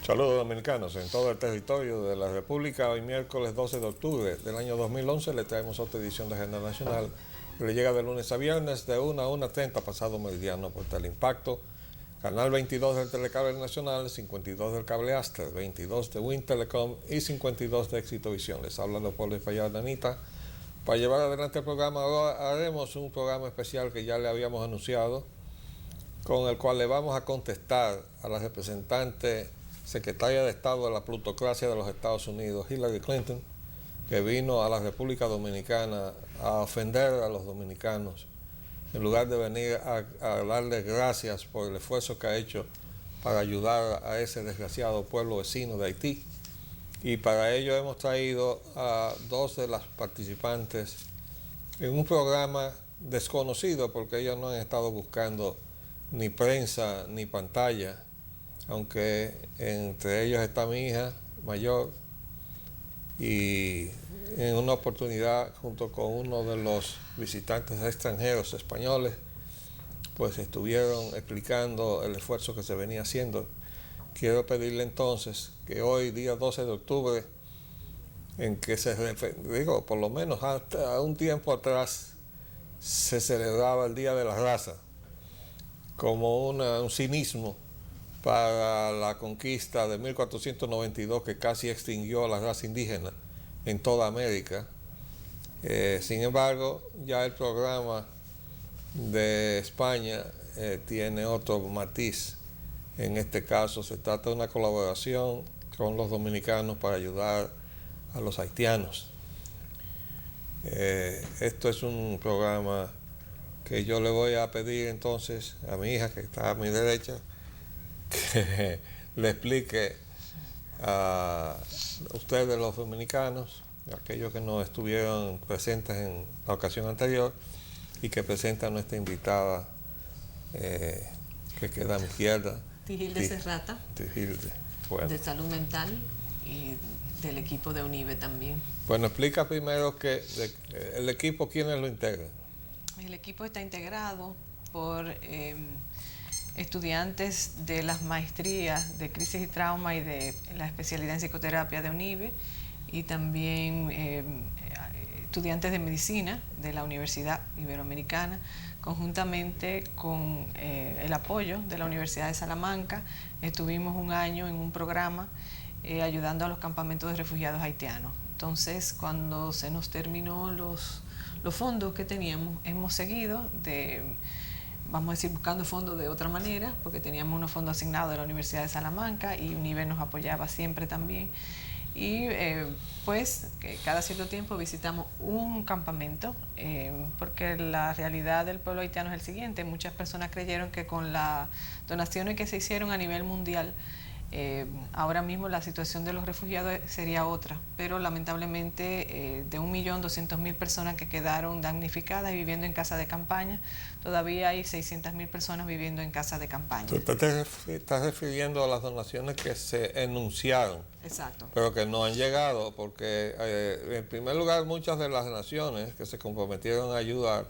Saludos dominicanos en todo el territorio de la República. Hoy miércoles 12 de octubre del año 2011 le traemos otra edición de Agenda Nacional que le llega de lunes a viernes de 1 a 1:30 pasado meridiano por Teleimpacto, canal 22 del Telecable Nacional, 52 del Cable Aster, 22 de Win Telecom y 52 de Éxito Visión. Les habla Leopoldo Espaillat Danita. Para llevar adelante el programa, ahora haremos un programa especial que ya le habíamos anunciado, con el cual le vamos a contestar a la representante secretaria de Estado de la plutocracia de los Estados Unidos, Hillary Clinton, que vino a la República Dominicana a ofender a los dominicanos, en lugar de venir a darle gracias por el esfuerzo que ha hecho para ayudar a ese desgraciado pueblo vecino de Haití. Y para ello hemos traído a dos de las participantes en un programa desconocido, porque ellos no han estado buscando ni prensa ni pantalla, aunque entre ellos está mi hija mayor, y en una oportunidad junto con uno de los visitantes extranjeros españoles, pues estuvieron explicando el esfuerzo que se venía haciendo. Quiero pedirle entonces que hoy, día 12 de octubre, en que por lo menos hasta un tiempo atrás se celebraba el Día de la Raza como un cinismo para la conquista de 1492 que casi extinguió a la raza indígena en toda América. Sin embargo, ya el programa de España tiene otro matiz. En este caso se trata de una colaboración con los dominicanos para ayudar a los haitianos. Esto es un programa que yo le voy a pedir entonces a mi hija, que está a mi derecha, que le explique a ustedes los dominicanos, aquellos que no estuvieron presentes en la ocasión anterior, y que presenta a nuestra invitada que queda a mi izquierda, Tijilde Serrata, bueno, de Salud Mental y del equipo de UNIBE también. Bueno, explica primero que el equipo, ¿quiénes lo integran? El equipo está integrado por estudiantes de las maestrías de crisis y trauma y de la especialidad en psicoterapia de UNIBE, y también estudiantes de medicina de la Universidad Iberoamericana, conjuntamente con el apoyo de la Universidad de Salamanca. Estuvimos un año en un programa ayudando a los campamentos de refugiados haitianos. Entonces, cuando se nos terminó los fondos que teníamos, hemos seguido vamos a decir, buscando fondos de otra manera, porque teníamos unos fondos asignados de la Universidad de Salamanca y UNIBE nos apoyaba siempre también. Y pues cada cierto tiempo visitamos un campamento, porque la realidad del pueblo haitiano es el siguiente: muchas personas creyeron que con las donaciones que se hicieron a nivel mundial, ahora mismo la situación de los refugiados sería otra, pero lamentablemente de 1.200.000 personas que quedaron damnificadas y viviendo en casa de campaña, todavía hay 600.000 personas viviendo en casa de campaña. Tú te estás refiriendo a las donaciones que se enunciaron. Exacto. Pero que no han llegado, porque en primer lugar muchas de las naciones que se comprometieron a ayudar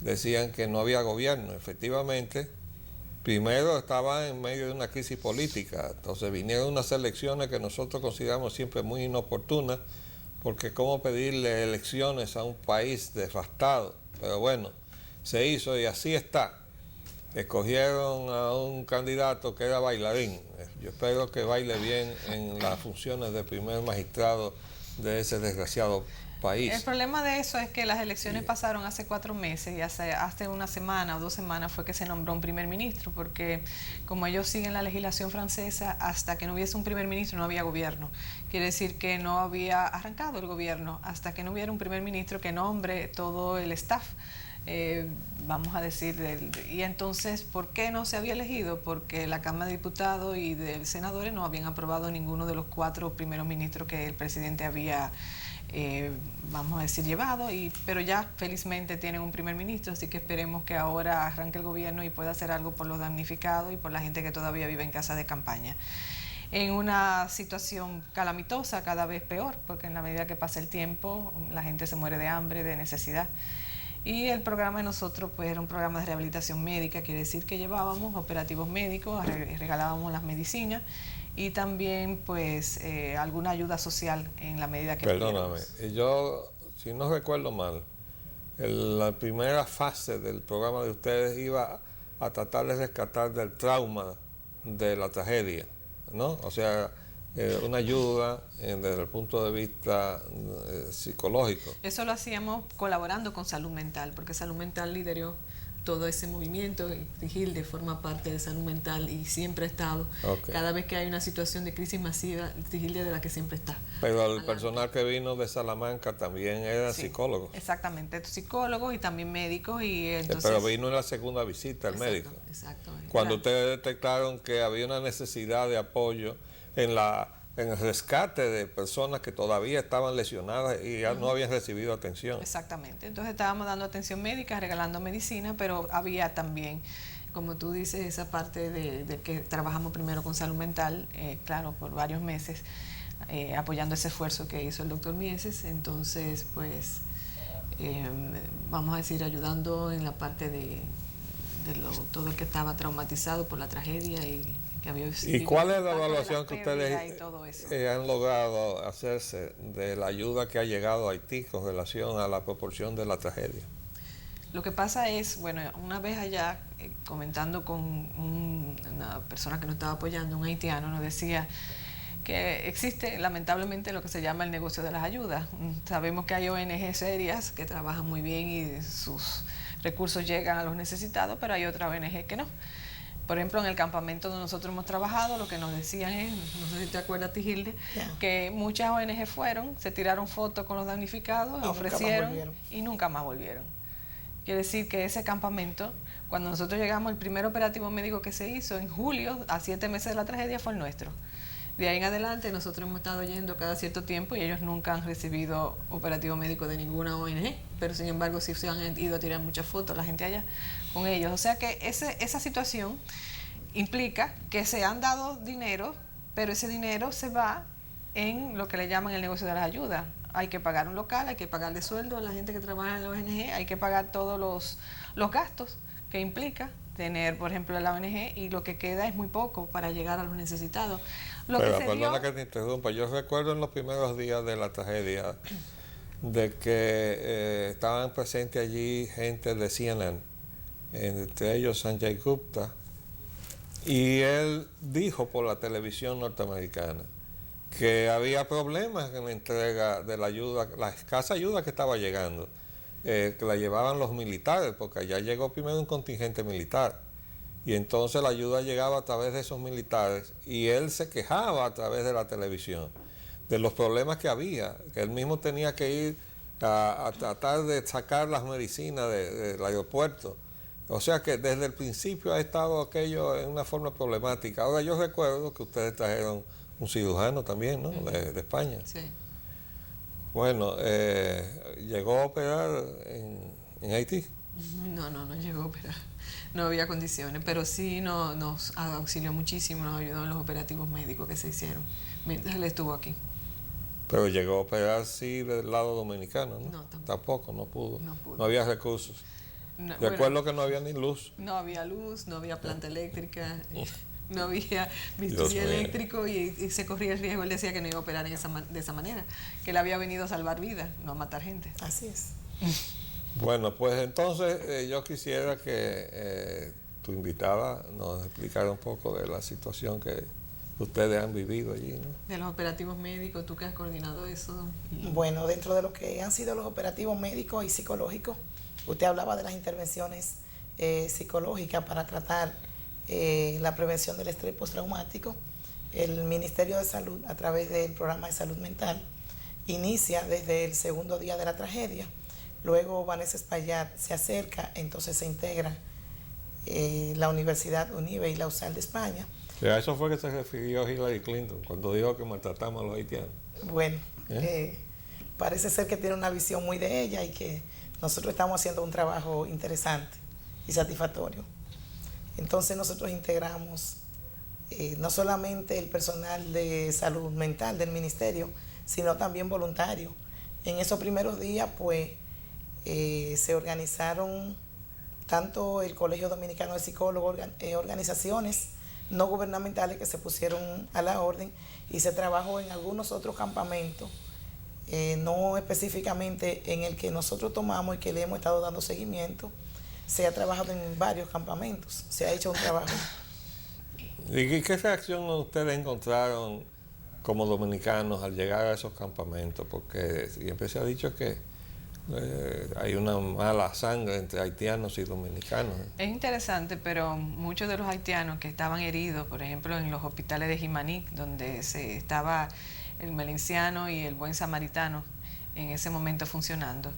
decían que no había gobierno. Efectivamente, primero estaban en medio de una crisis política, entonces vinieron unas elecciones que nosotros consideramos siempre muy inoportunas, porque cómo pedirle elecciones a un país devastado. Pero bueno, se hizo y así está. Escogieron a un candidato que era bailarín. Yo espero que baile bien en las funciones de primer magistrado de ese desgraciado país. El problema de eso es que las elecciones pasaron hace 4 meses y hace una semana o 2 semanas fue que se nombró un primer ministro, porque como ellos siguen la legislación francesa, hasta que no hubiese un primer ministro no había gobierno. Quiere decir que no había arrancado el gobierno hasta que no hubiera un primer ministro que nombre todo el staff. Vamos a decir, y entonces, ¿por qué no se había elegido? Porque la Cámara de Diputados y de Senadores no habían aprobado ninguno de los 4 primeros ministros que el presidente había, vamos a decir, llevado, pero ya felizmente tienen un primer ministro, así que esperemos que ahora arranque el gobierno y pueda hacer algo por los damnificados y por la gente que todavía vive en casa de campaña. En una situación calamitosa, cada vez peor, porque en la medida que pasa el tiempo, la gente se muere de hambre, de necesidad. Y el programa de nosotros pues era un programa de rehabilitación médica, quiere decir que llevábamos operativos médicos, regalábamos las medicinas y también pues alguna ayuda social en la medida que Perdóname, pudiéramos. yo, si no recuerdo mal, la primera fase del programa de ustedes iba a tratar de rescatar del trauma de la tragedia, ¿no? O sea, una ayuda desde el punto de vista psicológico. Eso lo hacíamos colaborando con Salud Mental, porque Salud Mental lideró todo ese movimiento. Tigilde forma parte de Salud Mental y siempre ha estado. Okay. Cada vez que hay una situación de crisis masiva, Tigilde es de la que siempre está. Pero el personal que vino de Salamanca también era psicólogo. Exactamente, psicólogos y también médicos. Y entonces, pero vino en la segunda visita el médico. Exacto. Cuando ustedes detectaron que había una necesidad de apoyo en el rescate de personas que todavía estaban lesionadas y ya no habían recibido atención. Exactamente. Entonces estábamos dando atención médica, regalando medicina, pero había también, como tú dices, esa parte de que trabajamos primero con Salud Mental, claro, por varios meses, apoyando ese esfuerzo que hizo el doctor Mieses. Entonces, pues, vamos a decir, ayudando en la parte de todo el que estaba traumatizado por la tragedia ¿Y cuál es la evaluación que ustedes han logrado hacerse de la ayuda que ha llegado a Haití con relación a la proporción de la tragedia? Lo que pasa es, bueno, una vez allá, comentando con una persona que nos estaba apoyando, un haitiano, nos decía que existe lamentablemente lo que se llama el negocio de las ayudas. Sabemos que hay ONG serias que trabajan muy bien y sus recursos llegan a los necesitados, pero hay otra ONG que no. Por ejemplo, en el campamento donde nosotros hemos trabajado, lo que nos decían es, no sé si te acuerdas, Tigilde, que muchas ONG fueron, se tiraron fotos con los damnificados, ofrecieron y nunca más volvieron. Quiere decir que ese campamento, cuando nosotros llegamos, el primer operativo médico que se hizo en julio, a 7 meses de la tragedia, fue el nuestro. De ahí en adelante nosotros hemos estado yendo cada cierto tiempo y ellos nunca han recibido operativo médico de ninguna ONG, pero sin embargo sí se han ido a tirar muchas fotos la gente allá con ellos. O sea que esa situación implica que se han dado dinero, pero ese dinero se va en lo que le llaman el negocio de las ayudas. Hay que pagar un local, hay que pagarle sueldo a la gente que trabaja en la ONG, hay que pagar todos los gastos que implica tener, por ejemplo, la ONG, y lo que queda es muy poco para llegar a los necesitados. Pero perdona que te interrumpa, yo recuerdo en los primeros días de la tragedia de que estaban presentes allí gente de CNN, entre ellos Sanjay Gupta, y él dijo por la televisión norteamericana que había problemas en la entrega de la ayuda, la escasa ayuda que estaba llegando, que la llevaban los militares, porque allá llegó primero un contingente militar, y entonces la ayuda llegaba a través de esos militares, y él se quejaba a través de la televisión de los problemas que había, que él mismo tenía que ir a tratar de sacar las medicinas del aeropuerto. O sea que desde el principio ha estado aquello en una forma problemática. Ahora yo recuerdo que ustedes trajeron un cirujano también, ¿no? De España. Sí. Bueno, ¿llegó a operar en Haití? No llegó a operar. No había condiciones, pero sí nos auxilió muchísimo, nos ayudó en los operativos médicos que se hicieron mientras él estuvo aquí. Pero llegó a operar sí del lado dominicano, ¿no? No, tampoco, no pudo. No pudo. No había recursos. No, Recuerdo que no había ni luz. No había luz, no había planta eléctrica, no había bisturí eléctrico y se corría el riesgo. Él decía que no iba a operar de esa manera, que él había venido a salvar vidas, no a matar gente. Así es. Bueno, pues entonces yo quisiera que tu invitada nos explicara un poco de la situación que ustedes han vivido allí, ¿no? De los operativos médicos, tú que has coordinado eso. Bueno, dentro de lo que han sido los operativos médicos y psicológicos, usted hablaba de las intervenciones psicológicas para tratar la prevención del estrés postraumático. El Ministerio de Salud, a través del programa de salud mental, inicia desde el segundo día de la tragedia. Luego Vanessa Espaillat se acerca, entonces se integra la Universidad UNIBE y la USAL de España. A eso fue que se refirió Hillary Clinton cuando dijo que maltratamos a los haitianos. Bueno, parece ser que tiene una visión muy de ella y que nosotros estamos haciendo un trabajo interesante y satisfactorio. Entonces nosotros integramos no solamente el personal de salud mental del ministerio, sino también voluntarios. En esos primeros días, pues, se organizaron tanto el Colegio Dominicano de Psicólogos, organizaciones no gubernamentales que se pusieron a la orden y se trabajó en algunos otros campamentos, no específicamente en el que nosotros tomamos y que le hemos estado dando seguimiento. Se ha trabajado en varios campamentos, se ha hecho un trabajo. ¿Y qué reacción ustedes encontraron como dominicanos al llegar a esos campamentos? Porque siempre se ha dicho que hay una mala sangre entre haitianos y dominicanos. Es interesante, pero muchos de los haitianos que estaban heridos, por ejemplo, en los hospitales de Jimaní, donde estaba el Melenciano y el Buen Samaritano en ese momento funcionando,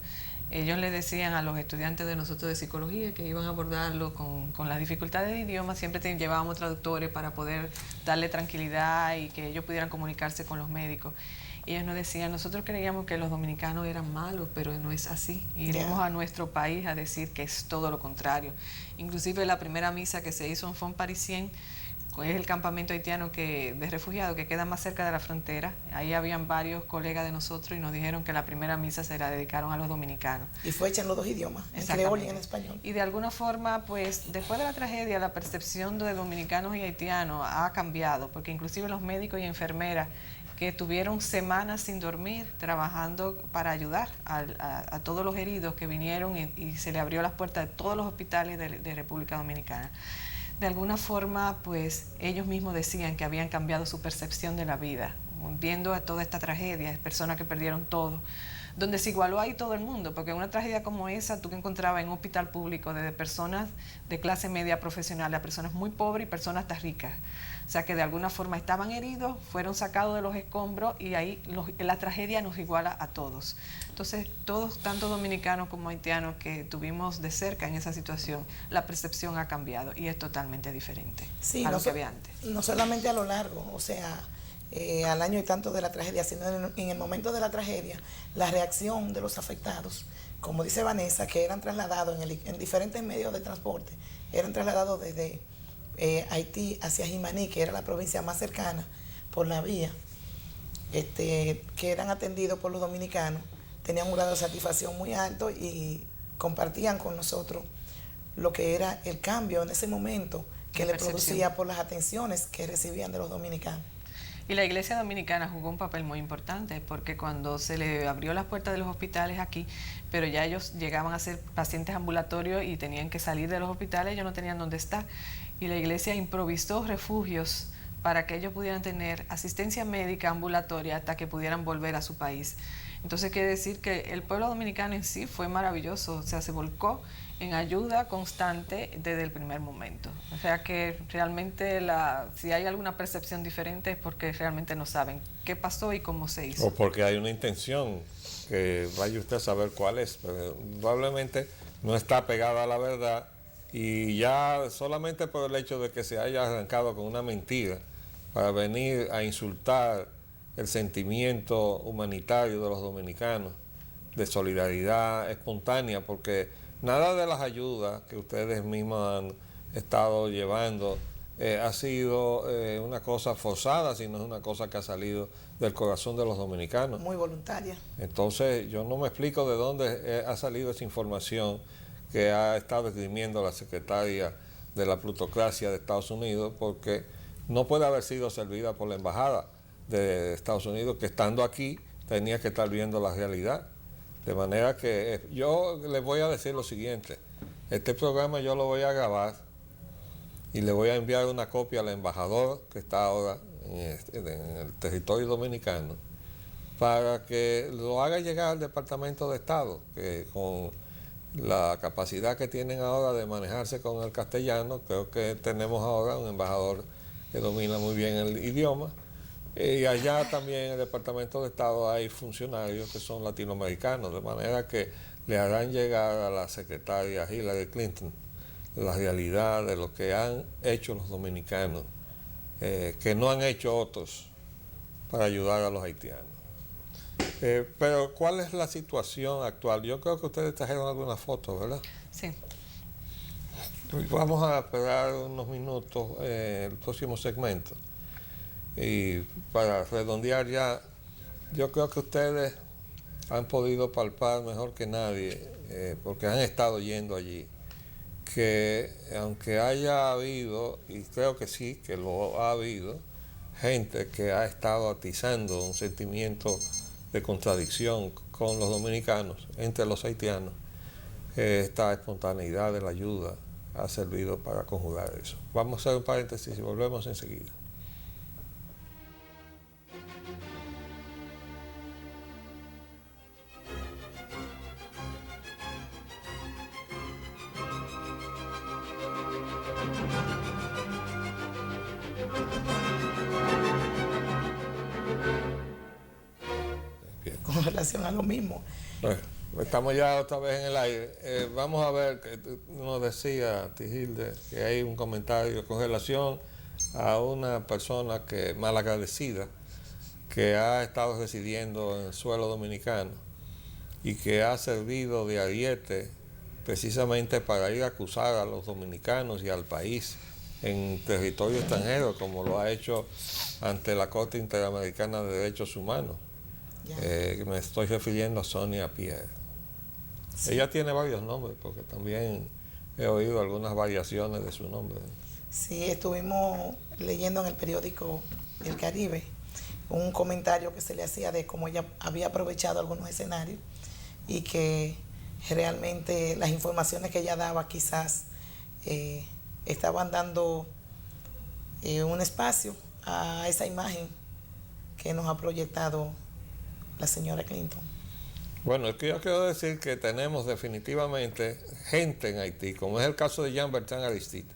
ellos le decían a los estudiantes de nosotros de psicología que iban a abordarlo con las dificultades de idioma, siempre llevábamos traductores para poder darle tranquilidad y que ellos pudieran comunicarse con los médicos. Y ellos nos decían, nosotros creíamos que los dominicanos eran malos, pero no es así. Iremos a nuestro país a decir que es todo lo contrario. Inclusive la primera misa que se hizo en Font Parisien, es el campamento haitiano de refugiados que queda más cerca de la frontera. Ahí habían varios colegas de nosotros y nos dijeron que la primera misa se la dedicaron a los dominicanos. Y fue hecha en los dos idiomas, en creol y en español. Y de alguna forma, pues, después de la tragedia, la percepción de dominicanos y haitianos ha cambiado, porque inclusive los médicos y enfermeras que tuvieron semanas sin dormir trabajando para ayudar a todos los heridos que vinieron y se le abrió las puertas de todos los hospitales de República Dominicana. De alguna forma, pues ellos mismos decían que habían cambiado su percepción de la vida, viendo a toda esta tragedia, personas que perdieron todo, donde se igualó ahí todo el mundo, porque una tragedia como esa tú que encontrabas en un hospital público desde personas de clase media profesional a personas muy pobres y personas hasta ricas. O sea que de alguna forma estaban heridos, fueron sacados de los escombros y ahí la tragedia nos iguala a todos. Entonces todos, tanto dominicanos como haitianos que tuvimos de cerca en esa situación, la percepción ha cambiado y es totalmente diferente a lo que había antes. No solamente a lo largo, o sea, al año y tanto de la tragedia, sino en el momento de la tragedia, la reacción de los afectados, como dice Vanessa, que eran trasladados en diferentes medios de transporte, eran trasladados desde Haití hacia Jimaní, que era la provincia más cercana por la vía, que eran atendidos por los dominicanos, tenían un grado de satisfacción muy alto y compartían con nosotros lo que era el cambio en ese momento que le producía por las atenciones que recibían de los dominicanos. Y la Iglesia Dominicana jugó un papel muy importante porque cuando se le abrió las puertas de los hospitales aquí, pero ya ellos llegaban a ser pacientes ambulatorios y tenían que salir de los hospitales, ellos no tenían dónde estar. Y la Iglesia improvisó refugios para que ellos pudieran tener asistencia médica ambulatoria hasta que pudieran volver a su país. Entonces quiere decir que el pueblo dominicano en sí fue maravilloso, o sea, se volcó en ayuda constante desde el primer momento. O sea que realmente si hay alguna percepción diferente es porque realmente no saben qué pasó y cómo se hizo. O porque hay una intención que vaya usted a saber cuál es, pero probablemente no está pegada a la verdad y ya solamente por el hecho de que se haya arrancado con una mentira para venir a insultar el sentimiento humanitario de los dominicanos, de solidaridad espontánea, porque nada de las ayudas que ustedes mismos han estado llevando ha sido una cosa forzada, sino es una cosa que ha salido del corazón de los dominicanos. Muy voluntaria. Entonces, yo no me explico de dónde ha salido esa información que ha estado esgrimiendo la secretaria de la plutocracia de Estados Unidos, porque no puede haber sido servida por la embajada de Estados Unidos, que estando aquí tenía que estar viendo la realidad. De manera que yo les voy a decir lo siguiente, este programa yo lo voy a grabar y le voy a enviar una copia al embajador que está ahora en el territorio dominicano para que lo haga llegar al Departamento de Estado, que con la capacidad que tienen ahora de manejarse con el castellano, creo que tenemos ahora un embajador que domina muy bien el idioma. Y allá también en el Departamento de Estado hay funcionarios que son latinoamericanos, de manera que le harán llegar a la secretaria Hillary Clinton la realidad de lo que han hecho los dominicanos, que no han hecho otros para ayudar a los haitianos. Pero ¿cuál es la situación actual? Yo creo que ustedes trajeron algunas fotos, ¿verdad? Sí. Vamos a esperar unos minutos el próximo segmento. Y para redondear ya, yo creo que ustedes han podido palpar mejor que nadie, porque han estado yendo allí, que aunque haya habido, y creo que sí, que lo ha habido, gente que ha estado atizando un sentimiento de contradicción con los dominicanos, entre los haitianos, esta espontaneidad de la ayuda ha servido para conjugar eso. Vamos a hacer un paréntesis y volvemos enseguida. Con relación a lo mismo. Bueno, estamos ya otra vez en el aire. Vamos a ver, que nos decía Tijilde que hay un comentario con relación a una persona que malagradecida que ha estado residiendo en el suelo dominicano y que ha servido de ariete precisamente para ir a acusar a los dominicanos y al país en territorio extranjero, como lo ha hecho ante la Corte Interamericana de Derechos Humanos. Me estoy refiriendo a Sonia Pierre. Sí. Ella tiene varios nombres, porque también he oído algunas variaciones de su nombre. Sí, estuvimos leyendo en el periódico El Caribe un comentario que se le hacía de cómo ella había aprovechado algunos escenarios y que realmente las informaciones que ella daba quizás estaban dando un espacio a esa imagen que nos ha proyectado la señora Clinton. Bueno, es que yo quiero decir que tenemos definitivamente gente en Haití, como es el caso de Jean-Bertrand Aristide,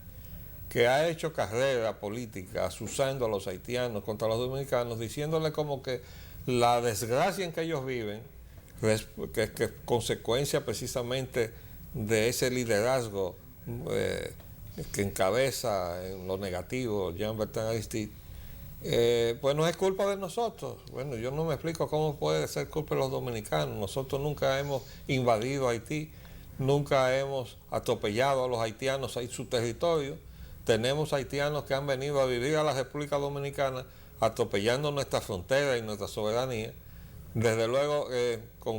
que ha hecho carrera política asusando a los haitianos contra los dominicanos, diciéndole como que la desgracia en que ellos viven, que es consecuencia precisamente de ese liderazgo que encabeza en lo negativo Jean-Bertrand Aristide, pues no es culpa de nosotros. Bueno, yo no me explico cómo puede ser culpa de los dominicanos. Nosotros nunca hemos invadido Haití, nunca hemos atropellado a los haitianos en su territorio. Tenemos haitianos que han venido a vivir a la República Dominicana atropellando nuestra frontera y nuestra soberanía. Desde luego,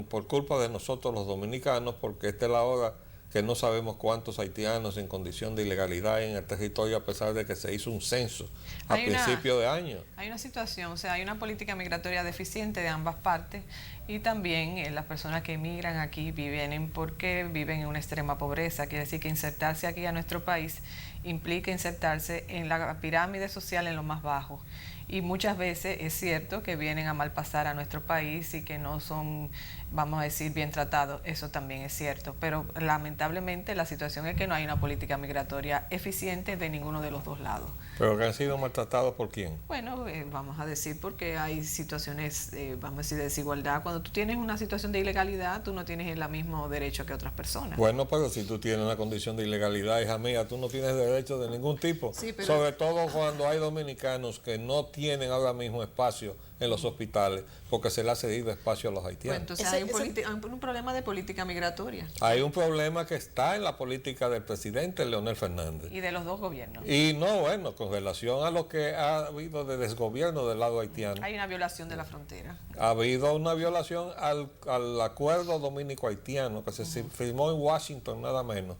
por culpa de nosotros los dominicanos, porque esta es la hora que no sabemos cuántos haitianos en condición de ilegalidad hay en el territorio, a pesar de que se hizo un censo a principio de año. Hay una situación, o sea, hay una política migratoria deficiente de ambas partes, y también las personas que emigran aquí viven porque viven en una extrema pobreza. Quiere decir que insertarse aquí a nuestro país implica insertarse en la pirámide social en lo más bajo. Y muchas veces es cierto que vienen a malpasar a nuestro país y que no son, vamos a decir, bien tratados. Eso también es cierto. Pero lamentablemente la situación es que no hay una política migratoria eficiente de ninguno de los dos lados. ¿Pero que han sido maltratados por quién? Bueno, vamos a decir porque hay situaciones, vamos a decir, de desigualdad. Cuando tú tienes una situación de ilegalidad, tú no tienes el mismo derecho que otras personas. Bueno, pero si tú tienes una condición de ilegalidad, hija mía, tú no tienes derecho de ningún tipo. Sí, pero... Sobre todo cuando hay dominicanos que no tienen ahora mismo espacio en los hospitales porque se le ha cedido espacio a los haitianos. Pues entonces hay un problema de política migratoria. Hay un problema que está en la política del presidente Leonel Fernández. Y de los dos gobiernos. Y no, bueno, con relación a lo que ha habido de desgobierno del lado haitiano. Hay una violación de la frontera. Ha habido una violación al acuerdo dominico-haitiano que se firmó en Washington nada menos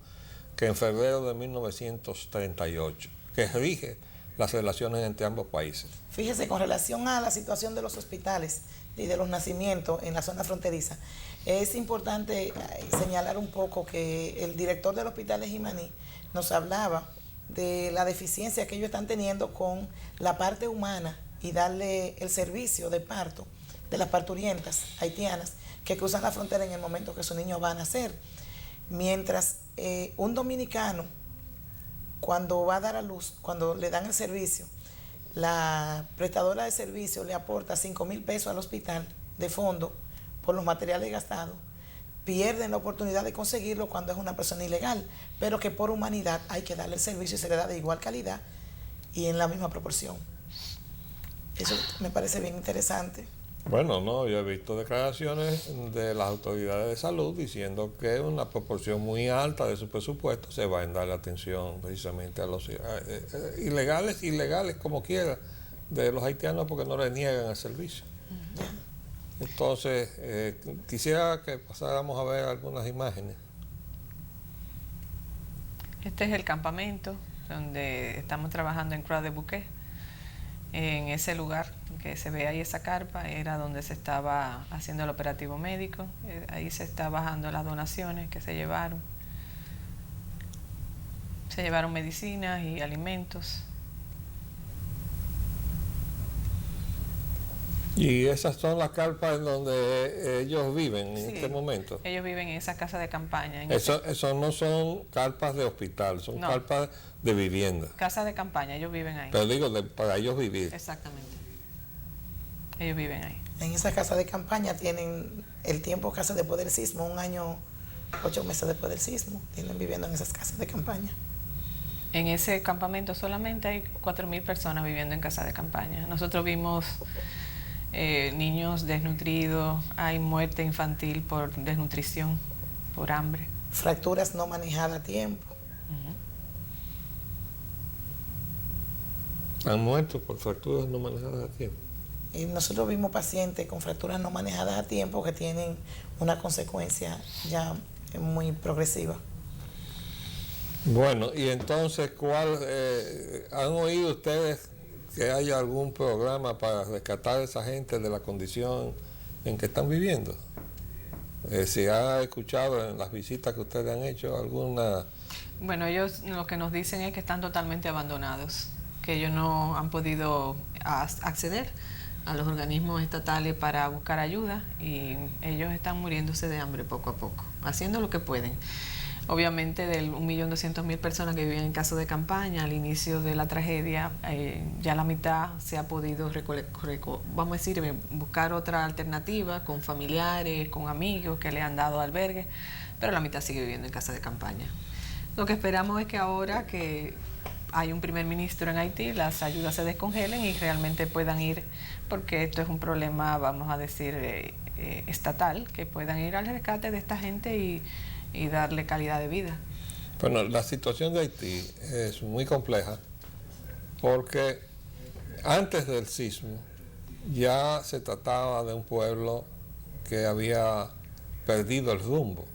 que en febrero de 1938, que rige las relaciones entre ambos países. Fíjese, con relación a la situación de los hospitales y de los nacimientos en la zona fronteriza, es importante señalar un poco que el director del hospital de Jimaní nos hablaba de la deficiencia que ellos están teniendo con la parte humana y darle el servicio de parto de las parturientas haitianas que cruzan la frontera en el momento que sus niños van a nacer. Mientras un dominicano, cuando va a dar a luz, cuando le dan el servicio, la prestadora de servicio le aporta 5,000 pesos al hospital de fondo por los materiales gastados, pierden la oportunidad de conseguirlo cuando es una persona ilegal, pero que por humanidad hay que darle el servicio y se le da de igual calidad y en la misma proporción. Eso me parece bien interesante. Bueno, no, yo he visto declaraciones de las autoridades de salud diciendo que una proporción muy alta de su presupuesto se va a dar atención precisamente a los ilegales como quiera, de los haitianos porque no les niegan el servicio. Entonces, quisiera que pasáramos a ver algunas imágenes. Este es el campamento donde estamos trabajando en Croix de Bouquet. En ese lugar que se ve ahí, esa carpa, era donde se estaba haciendo el operativo médico. Ahí se está bajando las donaciones que se llevaron. Se llevaron medicinas y alimentos. Y esas son las carpas en donde ellos viven en Sí, este momento. Ellos viven en esa casa de campaña. Eso no son carpas de hospital, son No. carpas de vivienda. Casa de campaña, ellos viven ahí. Pero digo, para ellos vivir. Exactamente. Ellos viven ahí. En esa casa de campaña tienen el tiempo casi después del sismo, 1 año, 8 meses después del sismo, tienen viviendo en esas casas de campaña. En ese campamento solamente hay 4.000 personas viviendo en casa de campaña. Nosotros vimos niños desnutridos, hay muerte infantil por desnutrición, por hambre. Fracturas no manejadas a tiempo. Han muerto por fracturas no manejadas a tiempo. Y nosotros vimos pacientes con fracturas no manejadas a tiempo que tienen una consecuencia ya muy progresiva. Bueno, y entonces, ¿han oído ustedes que haya algún programa para rescatar a esa gente de la condición en que están viviendo? Si ha escuchado en las visitas que ustedes han hecho alguna... Bueno, ellos lo que nos dicen es que están totalmente abandonados, que ellos no han podido acceder a los organismos estatales para buscar ayuda y ellos están muriéndose de hambre poco a poco, haciendo lo que pueden. Obviamente, de 1.200.000 personas que vivían en casa de campaña al inicio de la tragedia, ya la mitad se ha podido vamos a decir, buscar otra alternativa con familiares, con amigos que le han dado albergue, pero la mitad sigue viviendo en casa de campaña. Lo que esperamos es que ahora que hay un primer ministro en Haití, las ayudas se descongelen y realmente puedan ir, porque esto es un problema, vamos a decir, estatal, que puedan ir al rescate de esta gente y darle calidad de vida. Bueno, la situación de Haití es muy compleja porque antes del sismo ya se trataba de un pueblo que había perdido el rumbo,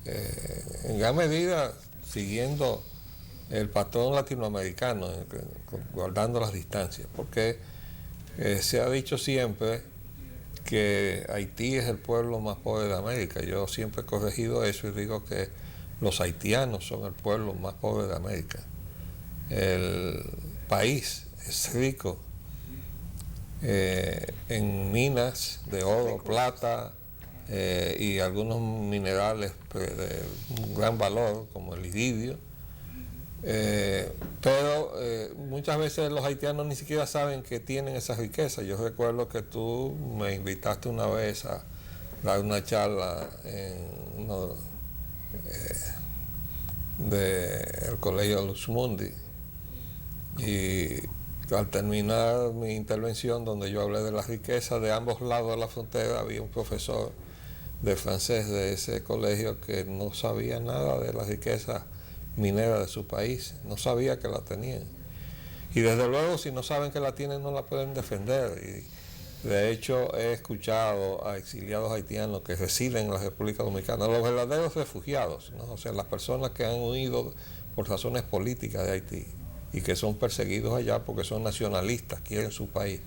en gran medida siguiendo el patrón latinoamericano, guardando las distancias, porque se ha dicho siempre que Haití es el pueblo más pobre de América. Yo siempre he corregido eso y digo que los haitianos son el pueblo más pobre de América. El país es rico en minas de oro, plata y algunos minerales de gran valor como el iridio. Pero muchas veces los haitianos ni siquiera saben que tienen esa riqueza. Yo recuerdo que tú me invitaste una vez a dar una charla en uno del Colegio Lux Mundi, y al terminar mi intervención donde yo hablé de la riqueza de ambos lados de la frontera, había un profesor de francés de ese colegio que no sabía nada de la riqueza minera de su país, no sabía que la tenían. Y desde luego, si no saben que la tienen, no la pueden defender. Y de hecho, he escuchado a exiliados haitianos que residen en la República Dominicana, los verdaderos refugiados, ¿no? O sea, las personas que han huido por razones políticas de Haití y que son perseguidos allá porque son nacionalistas, quieren su país.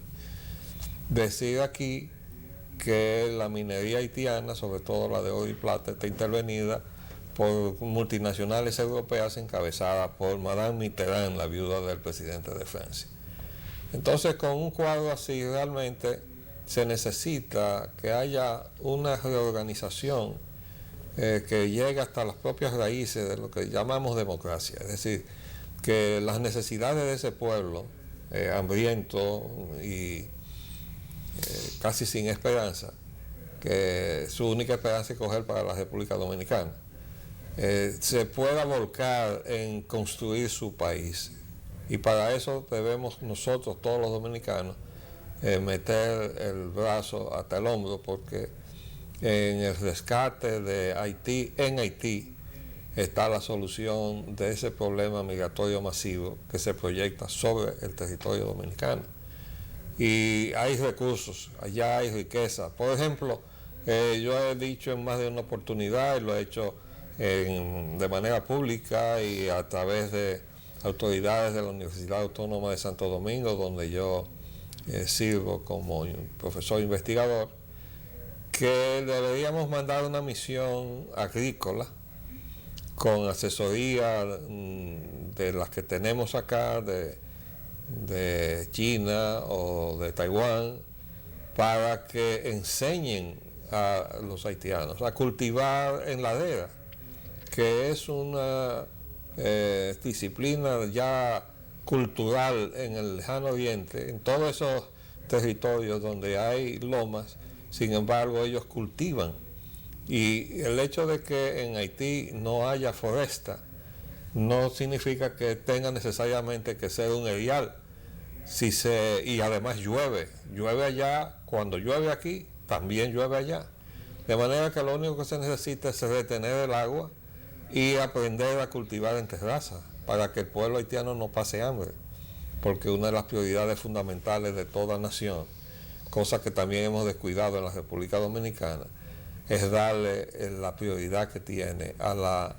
Decir aquí que la minería haitiana, sobre todo la de oro y plata, está intervenida por multinacionales europeas encabezadas por Madame Mitterrand, la viuda del presidente de Francia. Entonces, con un cuadro así, realmente se necesita que haya una reorganización que llegue hasta las propias raíces de lo que llamamos democracia. Es decir, que las necesidades de ese pueblo, hambriento y casi sin esperanza, que su única esperanza es coger para la República Dominicana, se pueda volcar en construir su país. Y para eso debemos nosotros, todos los dominicanos, meter el brazo hasta el hombro, porque en el rescate de Haití, en Haití, está la solución de ese problema migratorio masivo que se proyecta sobre el territorio dominicano. Y hay recursos, allá hay riqueza. Por ejemplo, yo he dicho en más de una oportunidad, y lo he hecho de manera pública y a través de autoridades de la Universidad Autónoma de Santo Domingo, donde yo sirvo como profesor investigador, que deberíamos mandar una misión agrícola con asesoría de las que tenemos acá, de China o de Taiwán, para que enseñen a los haitianos a cultivar enladera, que es una disciplina ya cultural en el lejano oriente, en todos esos territorios donde hay lomas. Sin embargo, ellos cultivan. Y el hecho de que en Haití no haya foresta no significa que tenga necesariamente que ser un erial. Y además llueve allá, cuando llueve aquí, también llueve allá. De manera que lo único que se necesita es retener el agua y aprender a cultivar en terraza para que el pueblo haitiano no pase hambre, porque una de las prioridades fundamentales de toda nación, cosa que también hemos descuidado en la República Dominicana, es darle la prioridad que tiene a la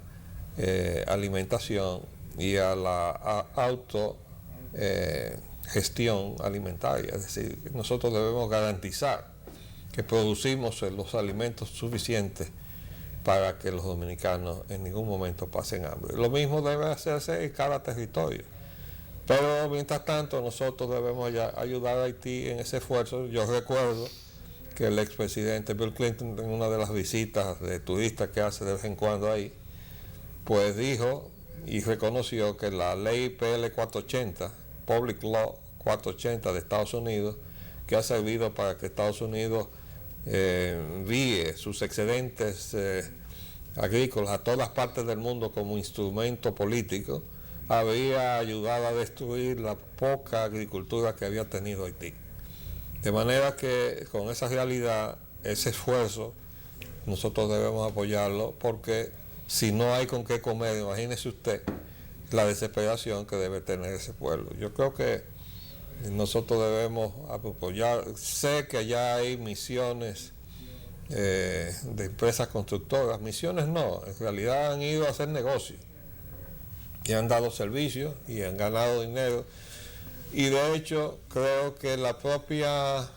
alimentación y a la autogestión alimentaria. Es decir, nosotros debemos garantizar que producimos los alimentos suficientes para que los dominicanos en ningún momento pasen hambre. Lo mismo debe hacerse en cada territorio. Pero mientras tanto nosotros debemos ayudar a Haití en ese esfuerzo. Yo recuerdo que el expresidente Bill Clinton, en una de las visitas de turistas que hace de vez en cuando ahí, pues dijo y reconoció que la ley PL 480, Public Law 480 de Estados Unidos, que ha servido para que Estados Unidos envíe sus excedentes agrícolas a todas partes del mundo como instrumento político, había ayudado a destruir la poca agricultura que había tenido Haití. De manera que con esa realidad, ese esfuerzo, nosotros debemos apoyarlo, porque si no hay con qué comer, imagínese usted la desesperación que debe tener ese pueblo. Yo creo que nosotros debemos apoyar. Sé que allá hay misiones de empresas constructoras. Misiones no, en realidad han ido a hacer negocios y han dado servicios y han ganado dinero. Y de hecho creo que la propia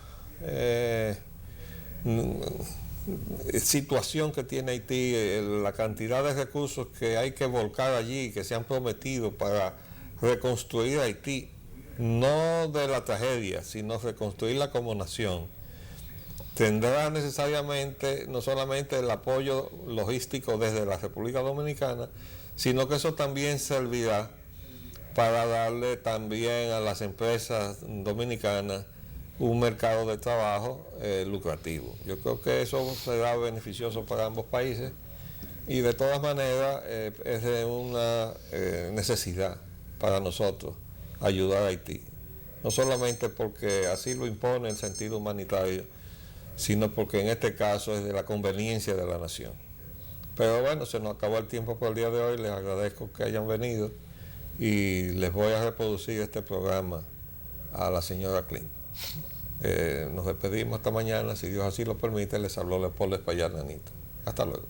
situación que tiene Haití, la cantidad de recursos que hay que volcar allí, que se han prometido para reconstruir Haití, no de la tragedia, sino reconstruirla como nación, tendrá necesariamente no solamente el apoyo logístico desde la República Dominicana, sino que eso también servirá para darle también a las empresas dominicanas un mercado de trabajo lucrativo. Yo creo que eso será beneficioso para ambos países y de todas maneras es de una necesidad para nosotros ayudar a Haití, no solamente porque así lo impone el sentido humanitario, sino porque en este caso es de la conveniencia de la nación. Pero bueno, se nos acabó el tiempo por el día de hoy. Les agradezco que hayan venido y les voy a reproducir este programa a la señora Clinton. Nos despedimos hasta mañana, si Dios así lo permite. Les habló Leopoldo Espaillat Nanito. Hasta luego.